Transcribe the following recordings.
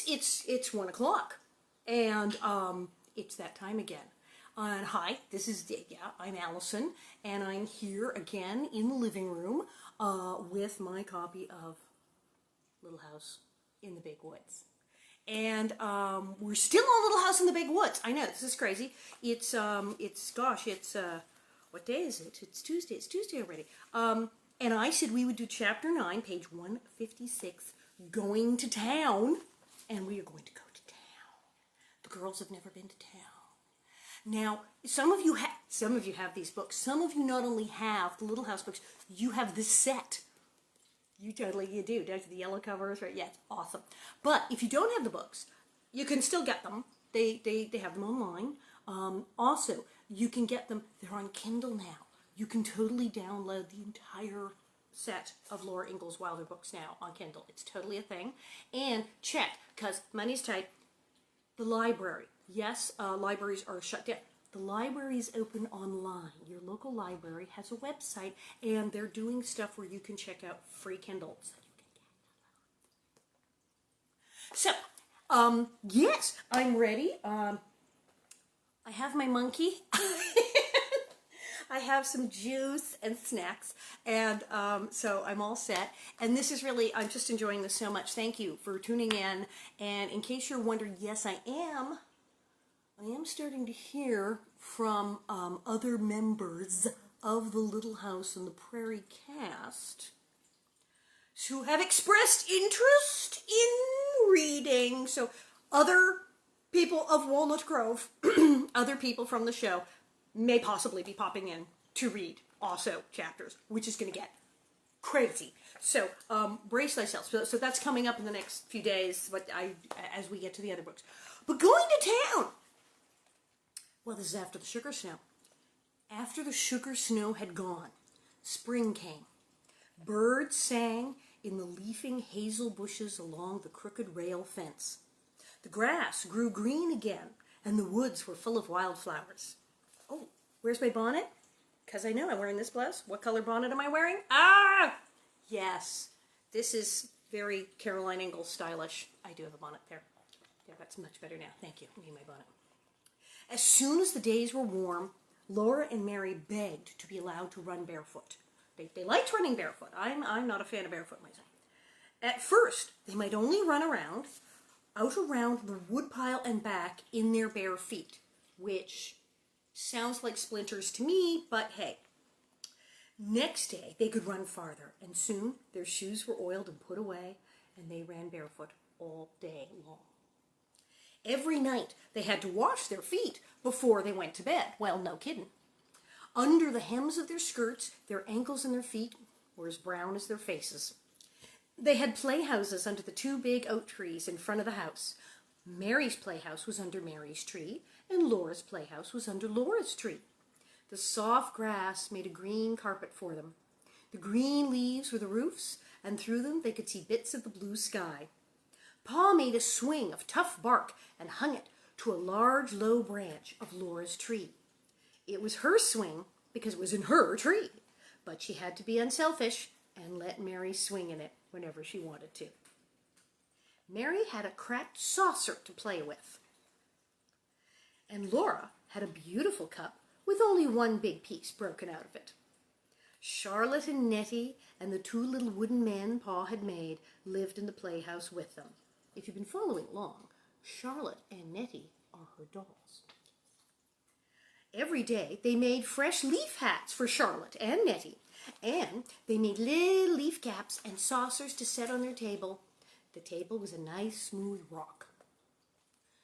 it's 1 o'clock, and it's that time again. And hi, I'm Alison, and I'm here again in the living room with my copy of Little House in the Big Woods. And we're still on Little House in the Big Woods. I know, this is crazy. It's what day is it? It's Tuesday. It's Tuesday already. And I said we would do chapter 9, page 156, Going to Town. And we are going to go to town. The girls have never been to town. Now, some of you have these books. Some of you not only have the Little House books, you have this set. You do, don't you? The yellow covers, right? Yeah, it's awesome. But if you don't have the books, you can still get them. They have them online. Also, you can get them. They're on Kindle now. You can totally download the entire set of Laura Ingalls Wilder books now on Kindle. It's totally a thing. And check, because money's tight, the library. Yes, libraries are shut down. The library is open online. Your local library has a website, and they're doing stuff where you can check out free Kindles. So, yes, I'm ready. I have my monkey. I have some juice and snacks, and so I'm all set. And this is really, I'm just enjoying this so much. Thank you for tuning in. And in case you're wondering, yes, I am starting to hear from other members of the Little House on the Prairie cast who have expressed interest in reading. So other people of Walnut Grove, other people from the show, may possibly be popping in to read also chapters, which is going to get crazy. So brace thyself. So that's coming up in the next few days, but as we get to the other books. But going to town. Well, this is after the sugar snow. After the sugar snow had gone, spring came. Birds sang in the leafing hazel bushes along the crooked rail fence. The grass grew green again, and the woods were full of wildflowers. Oh, where's my bonnet? Because I know I'm wearing this blouse. What color bonnet am I wearing? Ah! Yes, this is very Caroline Ingalls stylish. I do have a bonnet there. Yeah, that's much better now. Thank you. I need my bonnet. As soon as the days were warm, Laura and Mary begged to be allowed to run barefoot. They liked running barefoot. I'm not a fan of barefoot myself. At first, they might only run out around the woodpile and back in their bare feet, which sounds like splinters to me, but hey. Next day, they could run farther, and soon their shoes were oiled and put away, and they ran barefoot all day long. Every night, they had to wash their feet before they went to bed. Well, no kidding. Under the hems of their skirts, their ankles and their feet were as brown as their faces. They had playhouses under the 2 big oak trees in front of the house. Mary's playhouse was under Mary's tree, and Laura's playhouse was under Laura's tree. The soft grass made a green carpet for them. The green leaves were the roofs, and through them they could see bits of the blue sky. Pa made a swing of tough bark and hung it to a large, low branch of Laura's tree. It was her swing because it was in her tree, but she had to be unselfish and let Mary swing in it whenever she wanted to. Mary had a cracked saucer to play with, and Laura had a beautiful cup with only one big piece broken out of it. Charlotte and Nettie and the 2 little wooden men Pa had made lived in the playhouse with them. If you've been following along, Charlotte and Nettie are her dolls. Every day they made fresh leaf hats for Charlotte and Nettie, and they made little leaf caps and saucers to set on their table. The table was a nice smooth rock.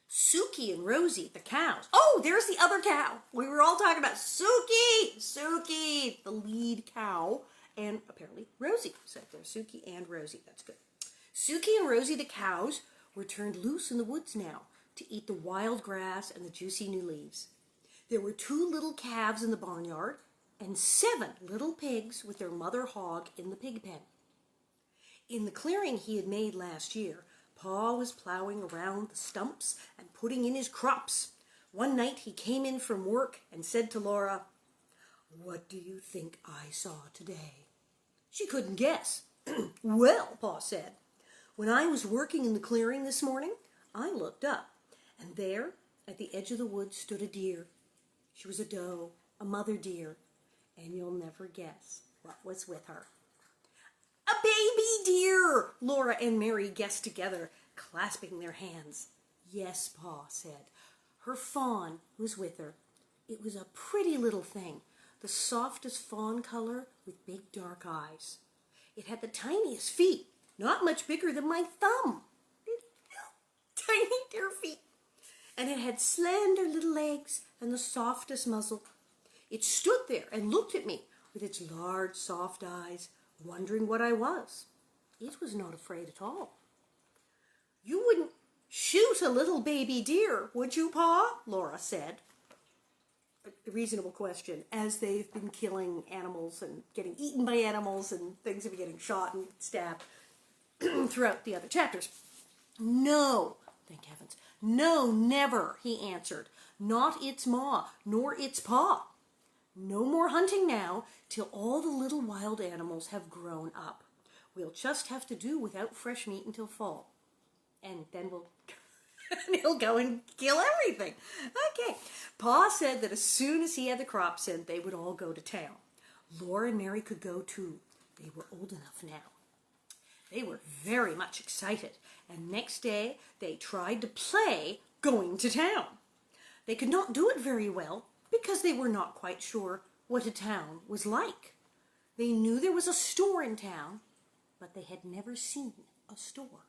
Suki and Rosie, the cows. Oh, there's the other cow. We were all talking about Suki, the lead cow, and apparently Rosie. So there's Suki and Rosie. That's good. Suki and Rosie, the cows, were turned loose in the woods now to eat the wild grass and the juicy new leaves. There were 2 little calves in the barnyard and 7 little pigs with their mother hog in the pig pen. In the clearing he had made last year, Pa was plowing around the stumps and putting in his crops. One night he came in from work and said to Laura, "What do you think I saw today?" She couldn't guess. "Well," Pa said, "when I was working in the clearing this morning, I looked up, and there, at the edge of the woods, stood a deer. She was a doe, a mother deer, and you'll never guess what was with her. A baby deer, Laura and Mary guessed together, clasping their hands. Yes, Pa said. Her fawn was with her. It was a pretty little thing, the softest fawn color with big dark eyes. It had the tiniest feet, not much bigger than my thumb. Tiny deer feet. And it had slender little legs and the softest muzzle. It stood there and looked at me with its large, soft eyes, wondering what I was. It was not afraid at all. You wouldn't shoot a little baby deer, would you, Pa? Laura said. A reasonable question, as they've been killing animals and getting eaten by animals and things have been getting shot and stabbed throughout the other chapters. No, thank heavens. No, never, he answered. Not its ma, nor its pa. No more hunting now till all the little wild animals have grown up. We'll just have to do without fresh meat until fall. And then he'll go and kill everything. Okay. Pa said that as soon as he had the crops in, they would all go to town. Laura and Mary could go too. They were old enough now. They were very much excited, and next day they tried to play going to town. They could not do it very well because they were not quite sure what a town was like. They knew there was a store in town, but they had never seen a store.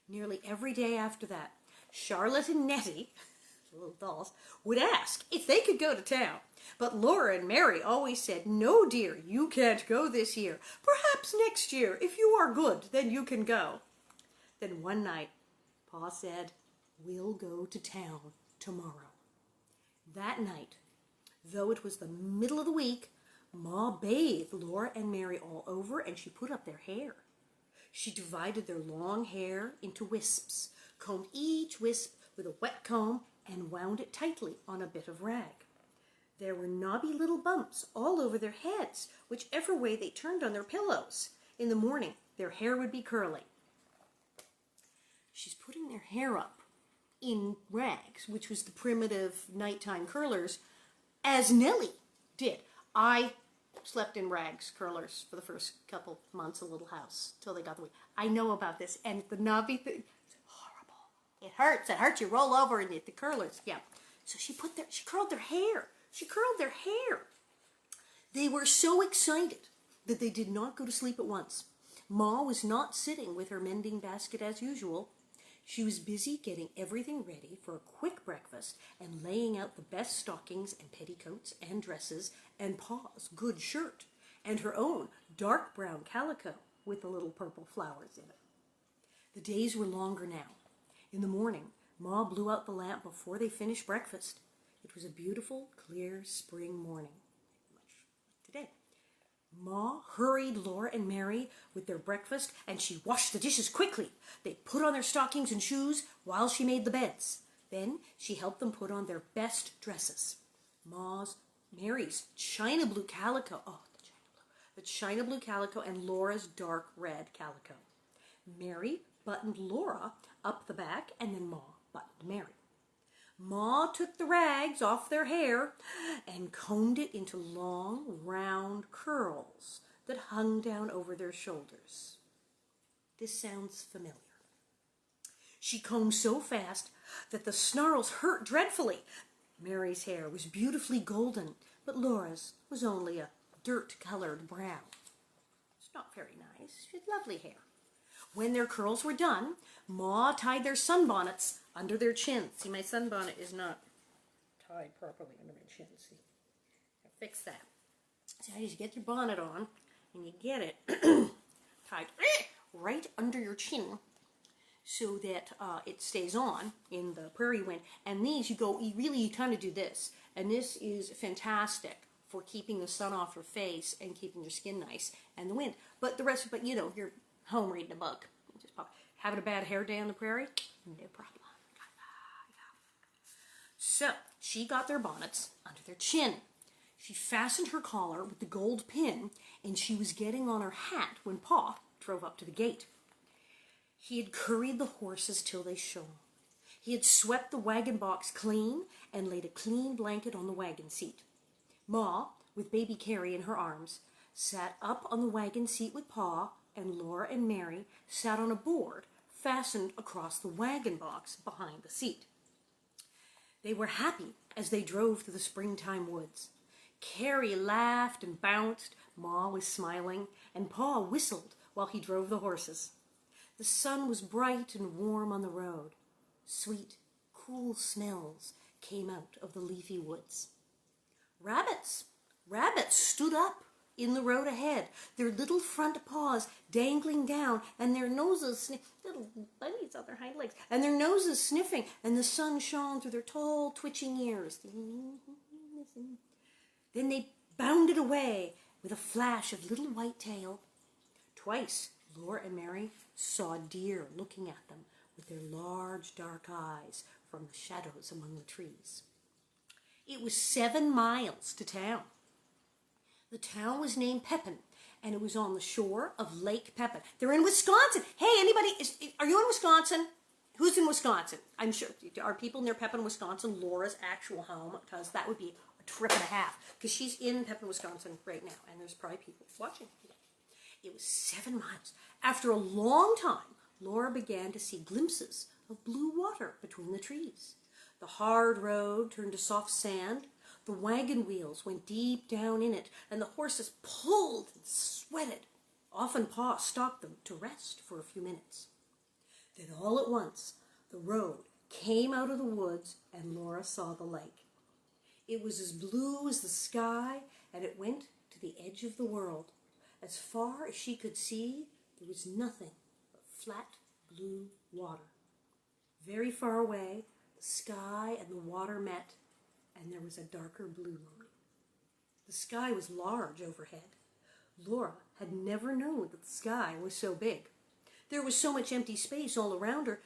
Nearly every day after that, Charlotte and Nettie, little dolls, would ask if they could go to town. But Laura and Mary always said, "No, dear, you can't go this year. Perhaps next year, if you are good, then you can go." Then one night, Pa said, "We'll go to town tomorrow." That night, though it was the middle of the week, Ma bathed Laura and Mary all over, and she put up their hair. She divided their long hair into wisps, combed each wisp with a wet comb, and wound it tightly on a bit of rag. There were knobby little bumps all over their heads, whichever way they turned on their pillows. In the morning, their hair would be curly. She's putting their hair up in rags, which was the primitive nighttime curlers, as Nellie did. I slept in rags curlers for the first couple months of Little House till they got the way. I know about this, and the knobby thing, it's horrible. It hurts. It hurts. You roll over and the curlers. Yeah. So she curled their hair. She curled their hair. They were so excited that they did not go to sleep at once. Ma was not sitting with her mending basket as usual. She was busy getting everything ready for a quick breakfast and laying out the best stockings and petticoats and dresses and Pa's good shirt and her own dark brown calico with the little purple flowers in it. The days were longer now. In the morning, Ma blew out the lamp before they finished breakfast. It was a beautiful, clear spring morning, much like today. Ma hurried Laura and Mary with their breakfast, and she washed the dishes quickly. They put on their stockings and shoes while she made the beds. Then she helped them put on their best dresses. Mary's china blue calico, the china blue calico, and Laura's dark red calico. Mary buttoned Laura up the back, and then Ma buttoned Mary. Ma took the rags off their hair and combed it into long, round curls that hung down over their shoulders. This sounds familiar. She combed so fast that the snarls hurt dreadfully. Mary's hair was beautifully golden, but Laura's was only a dirt-colored brown. It's not very nice. She had lovely hair. When their curls were done, Ma tied their sunbonnets under their chins. See, my sunbonnet is not tied properly under my chin. See, I'll fix that. So you get your bonnet on, and you get it tied right under your chin so that it stays on in the prairie wind. And these, you really kind of do this. And this is fantastic for keeping the sun off your face and keeping your skin nice and the wind. But the rest, you're home reading a book. Just having a bad hair day on the prairie, no problem. So she got their bonnets under their chin. She fastened her collar with the gold pin, and she was getting on her hat when Pa drove up to the gate. He had curried the horses till they shone. He had swept the wagon box clean and laid a clean blanket on the wagon seat. Ma, with baby Carrie in her arms, sat up on the wagon seat with Pa, and Laura and Mary sat on a board fastened across the wagon box behind the seat. They were happy as they drove through the springtime woods. Carrie laughed and bounced, Ma was smiling, and Pa whistled while he drove the horses. The sun was bright and warm on the road. Sweet, cool smells came out of the leafy woods. Rabbits stood up in the road ahead, their little front paws dangling down and their noses little bunnies on their hind legs, and their noses sniffing, and the sun shone through their tall, twitching ears. Then they bounded away with a flash of little white tail. Twice Laura and Mary saw deer looking at them with their large dark eyes from the shadows among the trees. It was 7 miles to town. The town was named Pepin, and it was on the shore of Lake Pepin. They're in Wisconsin. Hey, anybody, are you in Wisconsin? Who's in Wisconsin? I'm sure, are people near Pepin, Wisconsin, Laura's actual home? Because that would be a trip and a half, because she's in Pepin, Wisconsin right now, and there's probably people watching. It was 7 miles. After a long time, Laura began to see glimpses of blue water between the trees. The hard road turned to soft sand. The wagon wheels went deep down in it, and the horses pulled and sweated. Often Pa stopped them to rest for a few minutes. Then all at once, the road came out of the woods, and Laura saw the lake. It was as blue as the sky, and it went to the edge of the world. As far as she could see, there was nothing but flat blue water. Very far away, the sky and the water met, and there was a darker blue line. The sky was large overhead. Laura had never known that the sky was so big. There was so much empty space all around her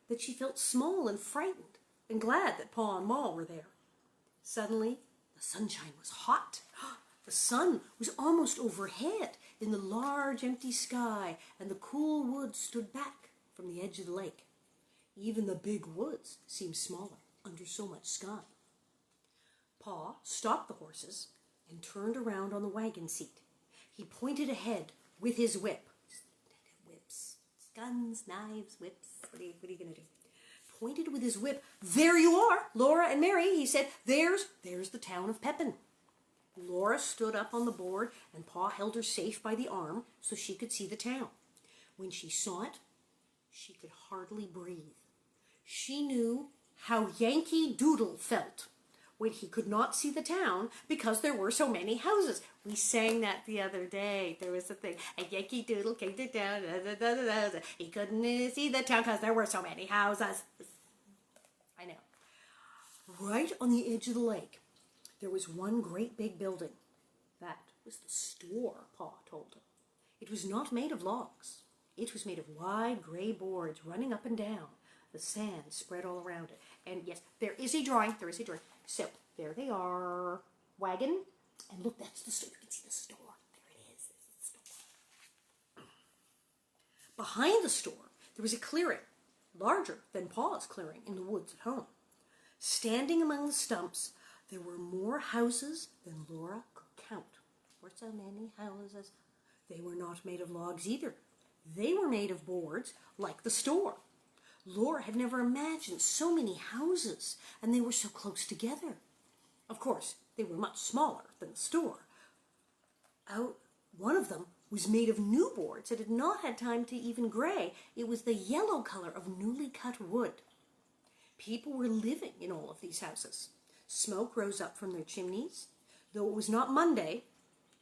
that she felt small and frightened and glad that Pa and Ma were there. Suddenly, the sunshine was hot. The sun was almost overhead in the large empty sky, and the cool woods stood back from the edge of the lake. Even the big woods seemed smaller under so much sky. Pa stopped the horses and turned around on the wagon seat. He pointed ahead with his whip. Whips, guns, knives, whips. What are you going to do? Pointed with his whip. There you are, Laura and Mary, he said. There's the town of Pepin. Laura stood up on the board, and Pa held her safe by the arm so she could see the town. When she saw it, she could hardly breathe. She knew how Yankee Doodle felt when he could not see the town because there were so many houses. We sang that the other day. There was a thing, a Yankee Doodle came to town, he couldn't see the town because there were so many houses. I know. Right on the edge of the lake, there was one great big building. That was the store, Pa told her. It was not made of logs. It was made of wide gray boards running up and down. The sand spread all around it. And yes, there is a drawing. So, there they are. Wagon. And look, that's the store. You can see the store. There it is. There's the store. Behind the store, there was a clearing, larger than Pa's clearing in the woods at home. Standing among the stumps, there were more houses than Laura could count. There were so many houses. They were not made of logs either. They were made of boards like the store. Laura had never imagined so many houses, and they were so close together. Of course, they were much smaller than the store. One of them was made of new boards that had not had time to even gray. It was the yellow color of newly cut wood. People were living in all of these houses. Smoke rose up from their chimneys, though it was not Monday,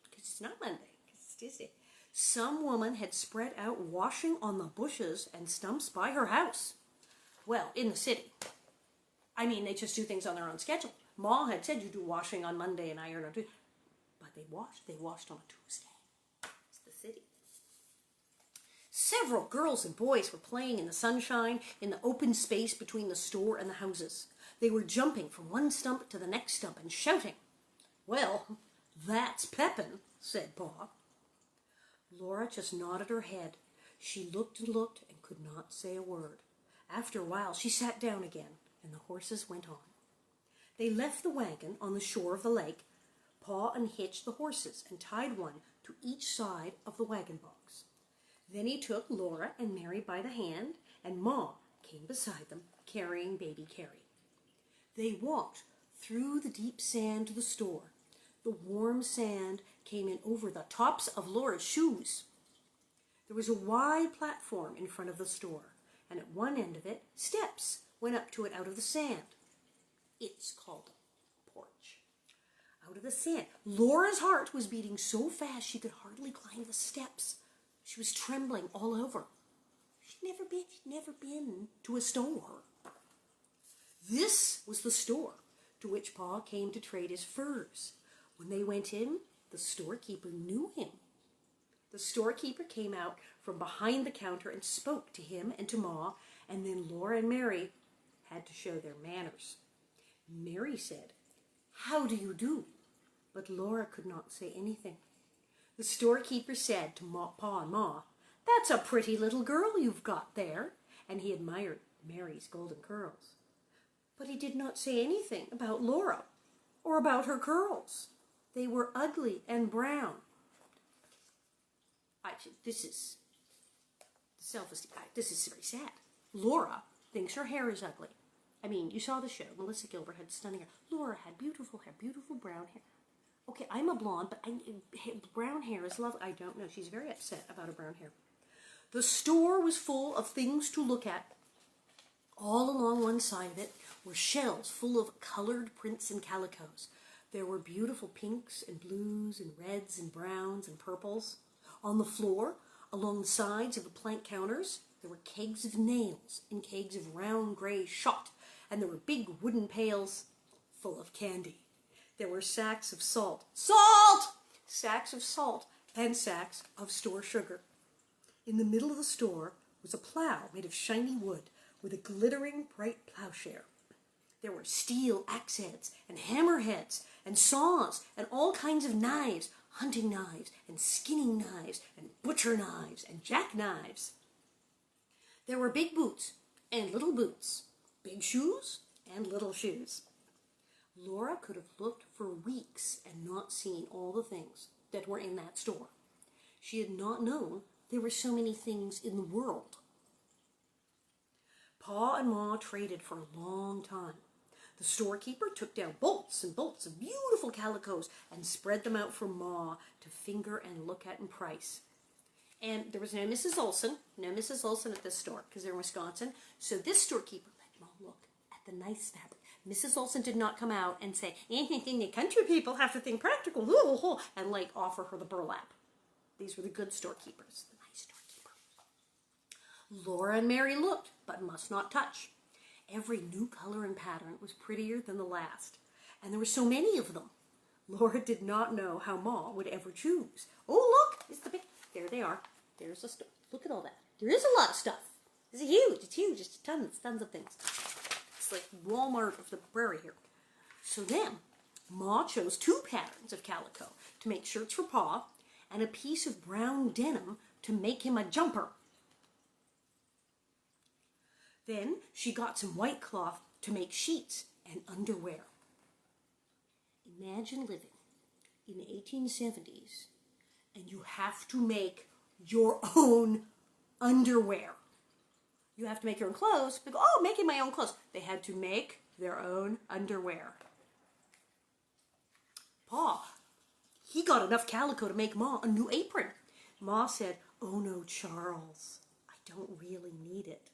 because it's not Monday, because it's Tuesday. Some woman had spread out washing on the bushes and stumps by her house. Well, in the city. I mean, they just do things on their own schedule. Ma had said you do washing on Monday and iron on Tuesday. But they washed on a Tuesday. It's the city. Several girls and boys were playing in the sunshine in the open space between the store and the houses. They were jumping from one stump to the next stump and shouting. Well, that's Pepin, said Pa. Laura just nodded her head. She looked and looked and could not say a word. After a while, she sat down again, and the horses went on. They left the wagon on the shore of the lake. Pa unhitched the horses and tied one to each side of the wagon box. Then he took Laura and Mary by the hand, and Ma came beside them, carrying baby Carrie. They walked through the deep sand to the store. The warm sand came in over the tops of Laura's shoes. There was a wide platform in front of the store, and at one end of it, steps went up to it out of the sand. It's called a porch. Out of the sand. Laura's heart was beating so fast she could hardly climb the steps. She was trembling all over. She'd never been to a store. This was the store to which Pa came to trade his furs. When they went in, the storekeeper knew him. The storekeeper came out from behind the counter and spoke to him and to Ma, and then Laura and Mary had to show their manners. Mary said, "How do you do?" But Laura could not say anything. The storekeeper said to Pa and Ma, "That's a pretty little girl you've got there," and he admired Mary's golden curls. But he did not say anything about Laura or about her curls. They were ugly and brown. This is very sad. Laura thinks her hair is ugly. I mean, you saw the show. Melissa Gilbert had stunning hair. Laura had beautiful hair, beautiful brown hair. Okay, I'm a blonde, but brown hair is lovely. I don't know. She's very upset about her brown hair. The store was full of things to look at. All along one side of it were shelves full of colored prints and calicos. There were beautiful pinks and blues and reds and browns and purples. On the floor, along the sides of the plank counters, there were kegs of nails and kegs of round gray shot, and there were big wooden pails full of candy. There were sacks of salt, sacks of salt, and sacks of store sugar. In the middle of the store was a plow made of shiny wood with a glittering bright plowshare. There were steel axe heads and hammer heads and saws and all kinds of knives, hunting knives and skinning knives and butcher knives and jackknives. There were big boots and little boots, big shoes and little shoes. Laura could have looked for weeks and not seen all the things that were in that store. She had not known there were so many things in the world. Pa and Ma traded for a long time. The storekeeper took down bolts and bolts of beautiful calicos and spread them out for Ma to finger and look at and price. And there was no Mrs. Olson at this store because they're in Wisconsin. So this storekeeper let Ma look at the nice fabric. Mrs. Olson did not come out and say, anything the country people have to think practical, and like offer her the burlap. These were the good storekeepers, the nice storekeeper. Laura and Mary looked, but must not touch. Every new color and pattern was prettier than the last, and there were so many of them. Laura did not know how Ma would ever choose. Oh, look, it's the big, there they are. There's a store. Look at all that. There is a lot of stuff. It's huge, it's tons of things. It's like Walmart of the prairie here. So then, Ma chose 2 patterns of calico to make shirts for Pa and a piece of brown denim to make him a jumper. Then she got some white cloth to make sheets and underwear. Imagine living in the 1870s and you have to make your own underwear. You have to make your own clothes. They go, oh, making my own clothes. They had to make their own underwear. Pa, he got enough calico to make Ma a new apron. Ma said, oh no, Charles, I don't really need it.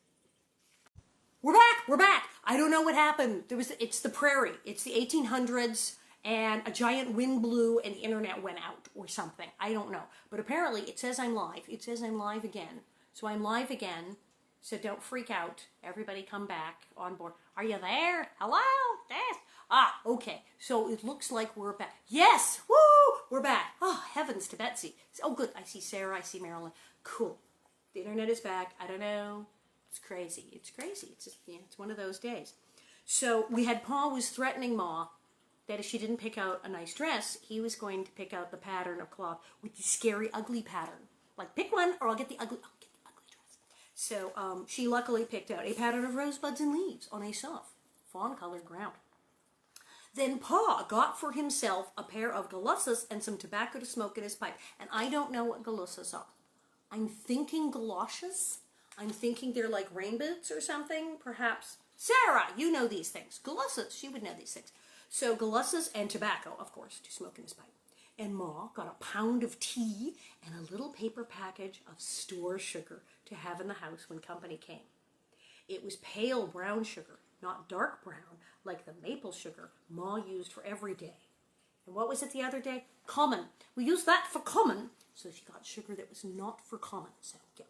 We're back. I don't know what happened. It's the prairie. It's the 1800s, and a giant wind blew, and the internet went out or something. I don't know. But apparently, it says I'm live. It says I'm live again. So I'm live again. So don't freak out. Everybody come back on board. Are you there? Hello? Yes. Ah, okay. So it looks like we're back. Yes! Woo! We're back. Oh, heavens to Betsy. Oh, good. I see Sarah. I see Marilyn. Cool. The internet is back. I don't know. It's crazy. It's crazy. It's just, it's one of those days. So we had Pa was threatening Ma that if she didn't pick out a nice dress, he was going to pick out the pattern of cloth with the scary, ugly pattern. Like, pick one or I'll get the ugly. I'll get the ugly So she luckily picked out a pattern of rosebuds and leaves on a soft, fawn-colored ground. Then Pa got for himself a pair of galoshes and some tobacco to smoke in his pipe. And I don't know what galoshes are. I'm thinking galoshes. I'm thinking they're like rain boots or something. Perhaps. Sarah, you know these things. Galoshes, she would know these things. So galoshes and tobacco, of course, to smoke in his pipe. And Ma got a pound of tea and a little paper package of store sugar to have in the house when company came. It was pale brown sugar, not dark brown, like the maple sugar Ma used for every day. And what was it the other day? Common. We used that for common. So she got sugar that was not for common. So, yeah.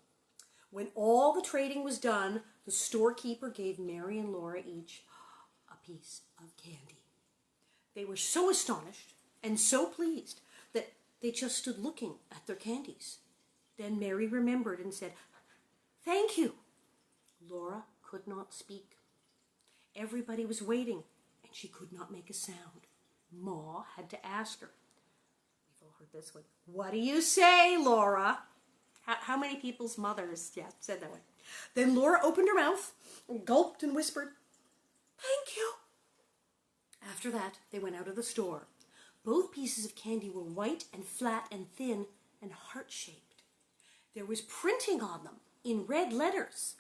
When all the trading was done, the storekeeper gave Mary and Laura each a piece of candy. They were so astonished and so pleased that they just stood looking at their candies. Then Mary remembered and said, "Thank you." Laura could not speak. Everybody was waiting, and she could not make a sound. Ma had to ask her. We've all heard this one. "What do you say, Laura?" How many people's mothers, said that way? Then Laura opened her mouth, and gulped and whispered, "Thank you." After that, they went out of the store. Both pieces of candy were white and flat and thin and heart-shaped. There was printing on them in red letters.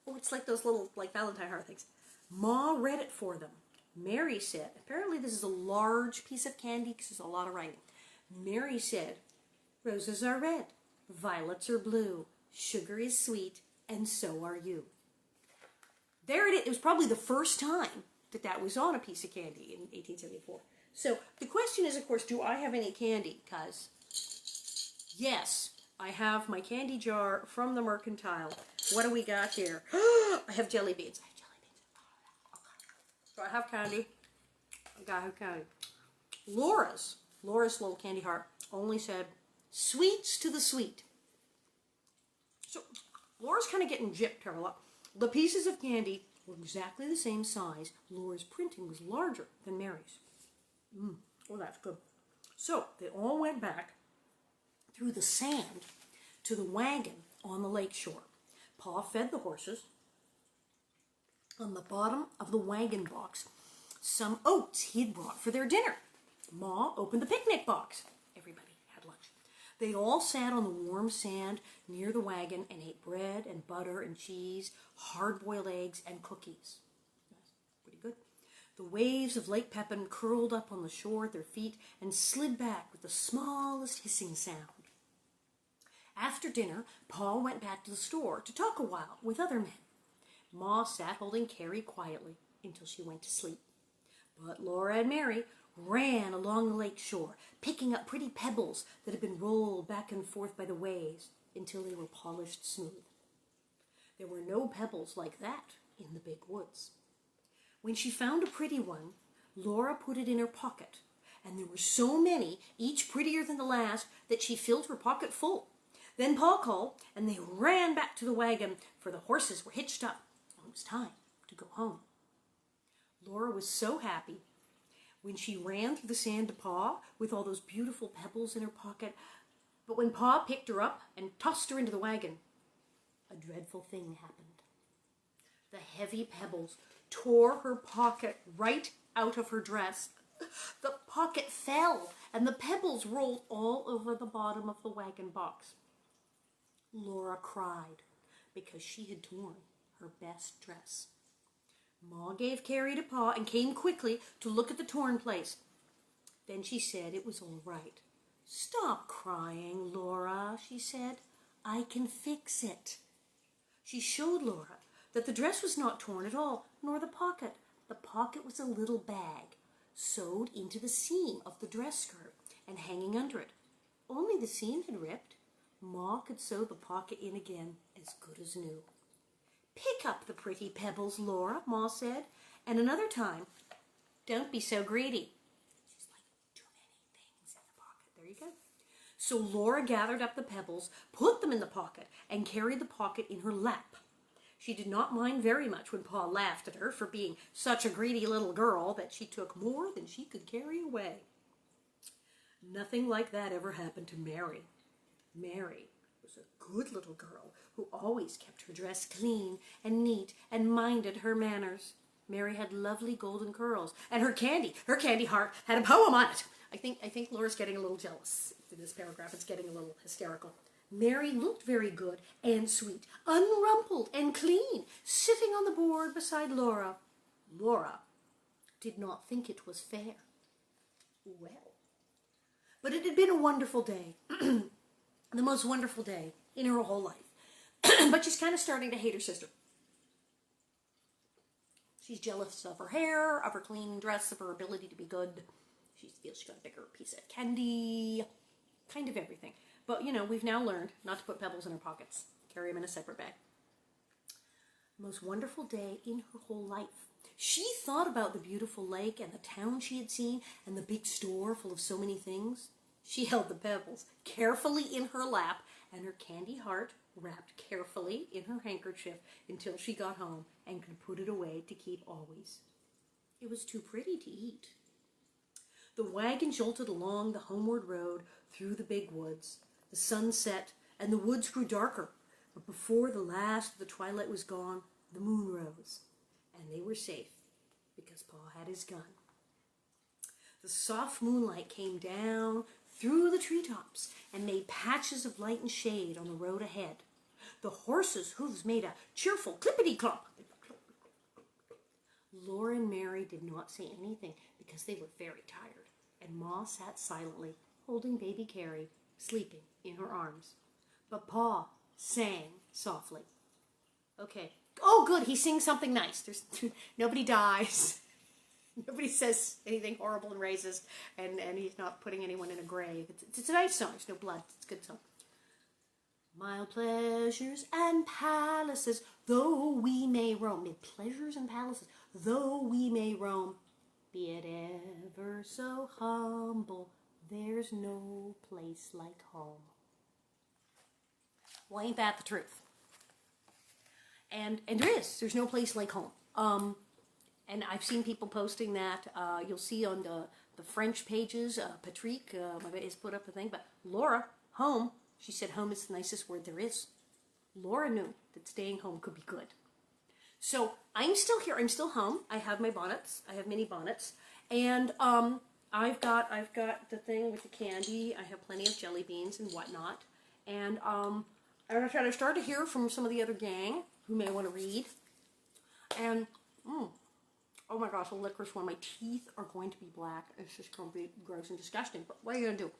Oh, it's like those little, Valentine heart things. Ma read it for them. Mary said, apparently this is a large piece of candy because there's a lot of writing. Mary said, "Roses are red, violets are blue, sugar is sweet, and so are you." There it is. It was probably the first time that was on a piece of candy in 1874. So the question is, of course, do I have any candy? Because, yes, I have my candy jar from the Mercantile. What do we got here? I have jelly beans. So I have candy. I have candy. Laura's little candy heart only said, "Sweets to the sweet." So Laura's kind of getting gypped here a lot. The pieces of candy were exactly the same size. Laura's printing was larger than Mary's. Oh, that's good. So they all went back through the sand to the wagon on the lake shore. Pa fed the horses. On the bottom of the wagon box, some oats he had brought for their dinner. Ma opened the picnic box. Everybody had lunch. They all sat on the warm sand near the wagon and ate bread and butter and cheese, hard-boiled eggs, and cookies. That's pretty good. The waves of Lake Pepin curled up on the shore at their feet and slid back with the smallest hissing sound. After dinner, Pa went back to the store to talk a while with other men. Ma sat holding Carrie quietly until she went to sleep. But Laura and Mary ran along the lake shore, picking up pretty pebbles that had been rolled back and forth by the waves until they were polished smooth. There were no pebbles like that in the big woods. When she found a pretty one, Laura put it in her pocket, and there were so many, each prettier than the last, that she filled her pocket full. Then Pa called, and they ran back to the wagon, for the horses were hitched up. It was time to go home. Laura was so happy when she ran through the sand to Pa with all those beautiful pebbles in her pocket. But when Pa picked her up and tossed her into the wagon, a dreadful thing happened. The heavy pebbles tore her pocket right out of her dress. The pocket fell, and the pebbles rolled all over the bottom of the wagon box. Laura cried because she had torn her best dress. Ma gave Carrie to Pa and came quickly to look at the torn place. Then she said it was all right. "Stop crying, Laura," she said. "I can fix it." She showed Laura that the dress was not torn at all, nor the pocket. The pocket was a little bag sewed into the seam of the dress skirt and hanging under it. Only the seam had ripped. Ma could sew the pocket in again as good as new. "Pick up the pretty pebbles, Laura," Ma said, "and another time, don't be so greedy." She's like, too many things in the pocket. There you go. So Laura gathered up the pebbles, put them in the pocket, and carried the pocket in her lap. She did not mind very much when Pa laughed at her for being such a greedy little girl that she took more than she could carry away. Nothing like that ever happened to Mary. Mary was a good little girl who always kept her dress clean and neat and minded her manners. Mary had lovely golden curls, and her candy heart had a poem on it. I think Laura's getting a little jealous in this paragraph. It's getting a little hysterical. Mary looked very good and sweet, unrumpled and clean, sitting on the board beside Laura. Laura did not think it was fair. Well, but it had been a wonderful day, the most wonderful day in her whole life. But she's kind of starting to hate her sister. She's jealous of her hair, of her clean dress, of her ability to be good. She feels she got a bigger piece of candy, kind of everything. But, you know, we've now learned not to put pebbles in our pockets. Carry them in a separate bag. Most wonderful day in her whole life. She thought about the beautiful lake and the town she had seen and the big store full of so many things. She held the pebbles carefully in her lap and her candy heart wrapped carefully in her handkerchief until she got home and could put it away to keep always. It was too pretty to eat. The wagon jolted along the homeward road through the big woods. The sun set and the woods grew darker, but before the last of the twilight was gone, the moon rose, and they were safe because Pa had his gun. The soft moonlight came down through the treetops and made patches of light and shade on the road ahead. The horses' hooves made a cheerful clippity-clomp. Laura and Mary did not say anything because they were very tired, and Ma sat silently, holding baby Carrie, sleeping in her arms. But Pa sang softly. Okay. Oh, good. He sings something nice. Nobody dies. Nobody says anything horrible and racist, and he's not putting anyone in a grave. It's a nice song. There's no blood. It's a good song. Mild pleasures and palaces, though we may roam. Mid pleasures and palaces, though we may roam. Be it ever so humble, there's no place like home. Well, ain't that the truth? And there's no place like home. And I've seen people posting that. You'll see on the French pages, Patrick has put up a thing, but Laura, home, she said home is the nicest word there is. Laura knew that staying home could be good. So I'm still here. I'm still home. I have my bonnets. I have mini bonnets. And I've got the thing with the candy. I have plenty of jelly beans and whatnot. And I'm going to try to start to hear from some of the other gang who may want to read. And, oh my gosh, the licorice one. My teeth are going to be black. It's just going to be gross and disgusting. But what are you going to do?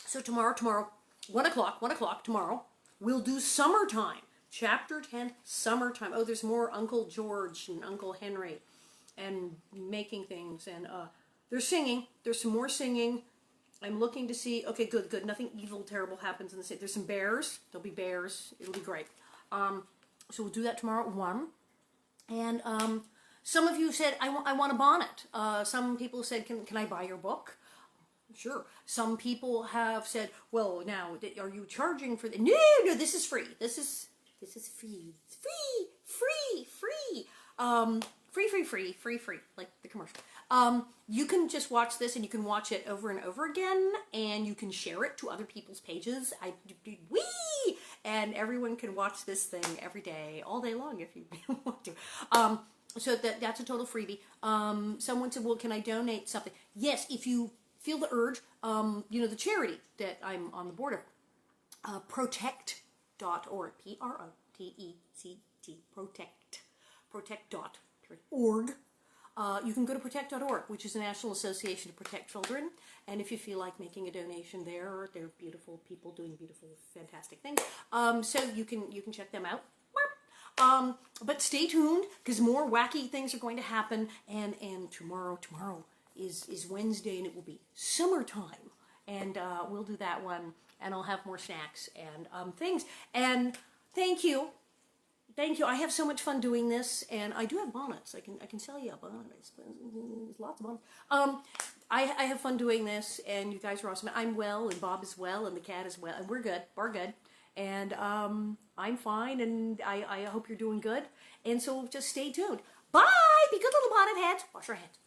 So tomorrow, 1 o'clock tomorrow, we'll do Summertime. Chapter 10, Summertime. Oh, there's more Uncle George and Uncle Henry and making things. And there's singing. There's some more singing. I'm looking to see. Okay, good. Nothing evil, terrible happens in the city. There's some bears. There'll be bears. It'll be great. So we'll do that tomorrow at 1. And some of you said, I want a bonnet. Some people said, can I buy your book? Sure. Some people have said, well, now, are you charging for the... No, this is free. This is free. It's free, like the commercial. You can just watch this, and you can watch it over and over again, and you can share it to other people's pages. And everyone can watch this thing every day, all day long, if you want to. So that's a total freebie. Someone said, well, can I donate something? Yes, if you feel the urge, the charity that I'm on the board of, protect.org, P-R-O-T-E-C-T, protect.org. You can go to protect.org, which is the National Association to Protect Children, and if you feel like making a donation there, they're beautiful people doing beautiful, fantastic things. So you can check them out. But stay tuned, because more wacky things are going to happen, and tomorrow is Wednesday, and it will be Summertime, and we'll do that one, and I'll have more snacks and things. And thank you. I have so much fun doing this, and I do have bonnets. I can sell you a bonnet. There's lots of bonnets. I have fun doing this, and you guys are awesome. I'm well, and Bob is well, and the cat is well, and we're good. And I'm fine, and I hope you're doing good. And so just stay tuned. Bye! Be good, little bonnet heads. Wash your hands.